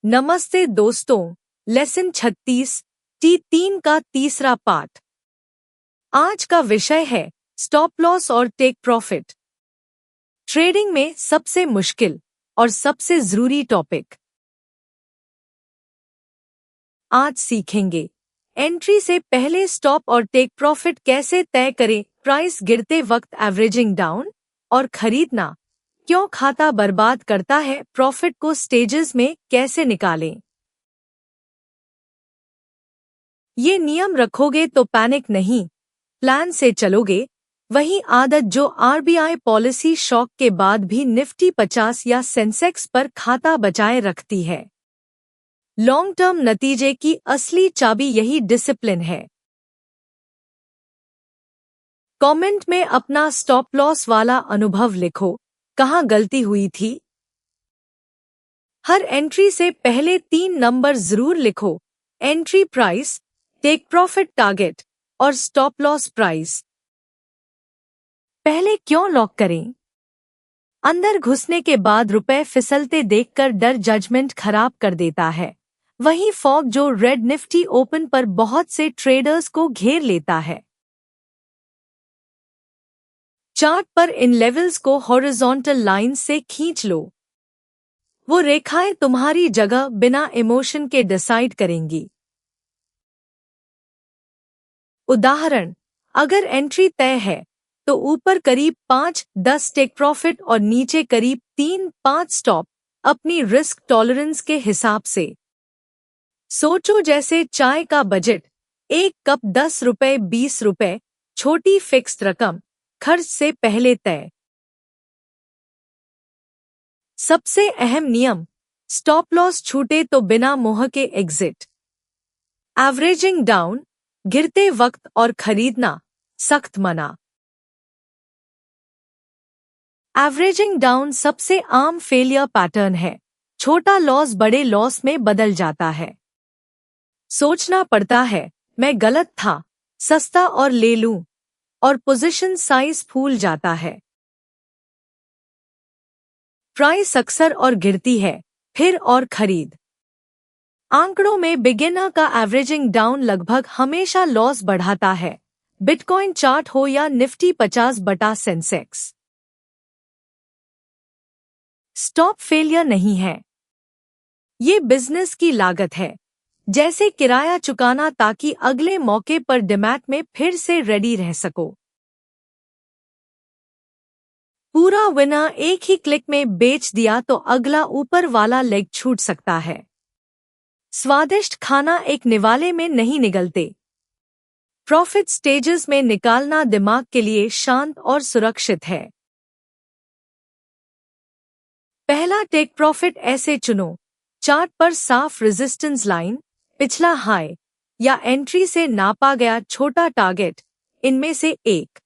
नमस्ते दोस्तों, lesson 36 T3 का तीसरा पार्ट। आज का विषय है स्टॉप लॉस और टेक प्रॉफिट। ट्रेडिंग में सबसे मुश्किल और सबसे जरूरी टॉपिक। आज सीखेंगे एंट्री से पहले स्टॉप और टेक प्रॉफिट कैसे तय करें, प्राइस गिरते वक्त एवरेजिंग डाउन, और खरीदना क्यों खाता बर्बाद करता है, प्रॉफिट को स्टेजेस में कैसे निकालें। ये नियम रखोगे तो पैनिक नहीं, प्लान से चलोगे। वही आदत जो आरबीआई पॉलिसी शॉक के बाद भी निफ्टी 50 या सेंसेक्स पर खाता बचाए रखती है। लॉन्ग टर्म नतीजे की असली चाबी यही डिसिप्लिन है। कमेंट में अपना स्टॉप लॉस वाला अनुभव लिखो, कहाँ गलती हुई थी। हर एंट्री से पहले 3 नंबर जरूर लिखो: entry price, take profit target और स्टॉप लॉस प्राइस। पहले क्यों लॉक करें? अंदर घुसने के बाद रुपए फिसलते देखकर डर जजमेंट खराब कर देता है। वही फॉग जो रेड निफ्टी ओपन पर बहुत से ट्रेडर्स को घेर लेता है। चार्ट पर इन लेवल्स को हॉरिजॉन्टल लाइन से खींच लो। वो रेखाएं तुम्हारी जगह बिना इमोशन के डिसाइड करेंगी। उदाहरण, अगर एंट्री तय है तो ऊपर करीब 5-10 टेक प्रॉफिट और नीचे करीब 3-5 स्टॉप, अपनी रिस्क टॉलरेंस के हिसाब से। सोचो जैसे चाय का बजट, 1 कप 10 रुपए 20 रुपए, छोटी फिक्स्ड रकम, खर्च से पहले तय। सबसे अहम नियम, स्टॉप लॉस छूटे तो बिना मोह के एग्जिट। एवरेजिंग डाउन, गिरते वक्त और खरीदना सख्त मना। एवरेजिंग डाउन सबसे आम फेलियर पैटर्न है। छोटा लॉस बड़े लॉस में बदल जाता है। सोचना पड़ता है, मैं गलत था, सस्ता और ले लूं, और पोजीशन साइज फूल जाता है। प्राइस अक्सर और गिरती है, फिर और खरीद। आंकड़ों में बिगिनर का एवरेजिंग डाउन लगभग हमेशा लॉस बढ़ाता है, बिटकॉइन चार्ट हो या निफ्टी 50 बटा सेंसेक्स। स्टॉप फेलियर नहीं है, ये बिजनेस की लागत है। जैसे किराया चुकाना ताकि अगले मौके पर डिमैट में फिर से रेडी रह सको। पूरा विनर एक ही क्लिक में बेच दिया तो अगला ऊपर वाला लेग छूट सकता है। स्वादिष्ट खाना एक निवाले में नहीं निगलते। प्रॉफिट स्टेजेस में निकालना दिमाग के लिए शांत और सुरक्षित है। पहला टेक प्रॉफिट ऐसे चुनो: चार्ट पर साफ रेजिस्टेंस लाइन, पिछला हाई या एंट्री से नापा गया छोटा टारगेट, इनमें से एक।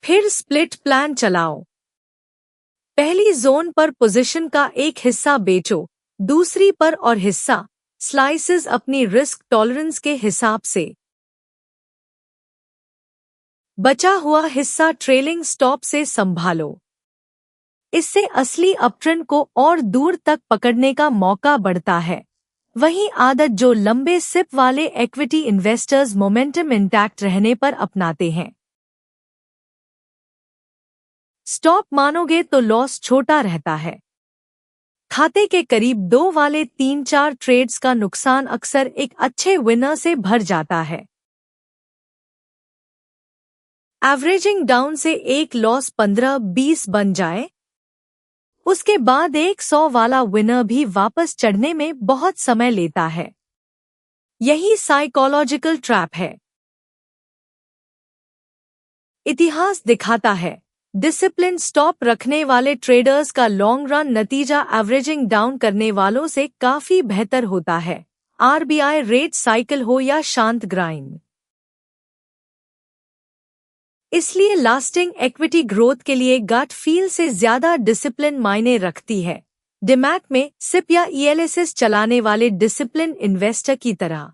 फिर स्प्लिट प्लान चलाओ। पहली जोन पर पोजीशन का एक हिस्सा बेचो, दूसरी पर और हिस्सा स्लाइसेस अपनी रिस्क टॉलरेंस के हिसाब से। बचा हुआ हिस्सा ट्रेलिंग स्टॉप से संभालो। इससे असली अपट्रेंड को और दूर तक पकड़ने का मौका बढ़ता है। वही आदत जो लंबे सिप वाले इक्विटी इन्वेस्टर्स मोमेंटम इंटैक्ट रहने पर अपनाते हैं। स्टॉप मानोगे तो लॉस छोटा रहता है। खाते के करीब 2 वाले 3-4 ट्रेड्स का नुकसान अक्सर एक अच्छे विनर से भर जाता है। एवरेजिंग डाउन से एक लॉस 15-20 बन जाए, उसके बाद 100 वाला विनर भी वापस चढ़ने में बहुत समय लेता है। यही साइकोलॉजिकल ट्रैप है। इतिहास दिखाता है, डिसिप्लिन स्टॉप रखने वाले ट्रेडर्स का लॉन्ग रन नतीजा एवरेजिंग डाउन करने वालों से काफी बेहतर होता है। आरबीआई रेट साइकिल हो या शांत ग्राइंड। इसलिए लास्टिंग इक्विटी ग्रोथ के लिए गट फील से ज्यादा डिसिप्लिन मायने रखती है। डिमैट में सिप या ईएलएसएस चलाने वाले डिसिप्लिन इन्वेस्टर की तरह।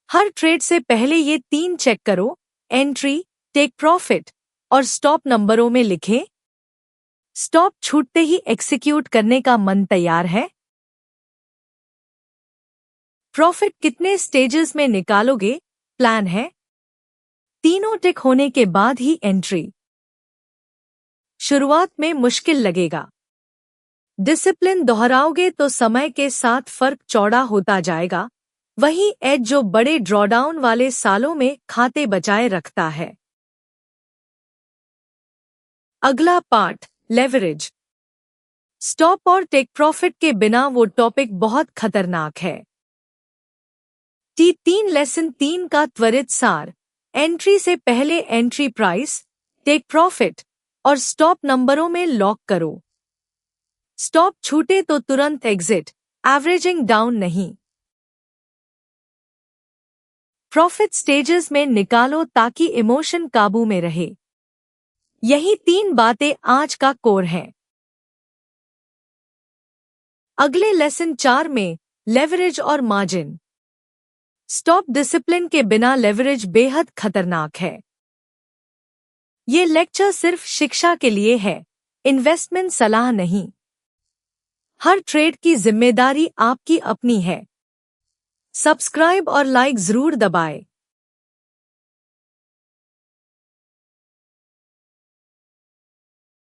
हर ट्रेड से पहले ये 3 चेक करो: एंट्री, टेक प्रॉफिट और स्टॉप नंबरों में लिखें। स्टॉप छूटते ही एग्जीक्यूट करने का मन तैयार है? प्रॉफिट कितने स्टेजेस में निकालोगे? प्लान है? तीनों टिक होने के बाद ही एंट्री। शुरुआत में मुश्किल लगेगा। डिसिप्लिन दोहराओगे तो समय के साथ फर्क चौड़ा होता जाएगा। वही एज जो बड़े ड्रॉडाउन वाले सालों में खाते बचाए रखता है। अगला पार्ट, लेवरेज। स्टॉप और टेक प्रॉफिट के बिना वो टॉपिक बहुत खतरनाक है। T3 लेसन 3 का त्वरित सार। एंट्री से पहले एंट्री प्राइस, टेक प्रॉफिट और स्टॉप नंबरों में लॉक करो। स्टॉप छूटे तो तुरंत एग्जिट, एवरेजिंग डाउन नहीं। प्रॉफिट स्टेजेस में निकालो ताकि इमोशन काबू में रहे। यही 3 बातें आज का कोर हैं। अगले लेसन 4 में लेवरेज और मार्जिन। स्टॉप डिसिप्लिन के बिना लेवरेज बेहद खतरनाक है। ये लेक्चर सिर्फ शिक्षा के लिए है, इन्वेस्टमेंट सलाह नहीं। हर ट्रेड की जिम्मेदारी आपकी अपनी है। सब्सक्राइब और लाइक जरूर दबाएं।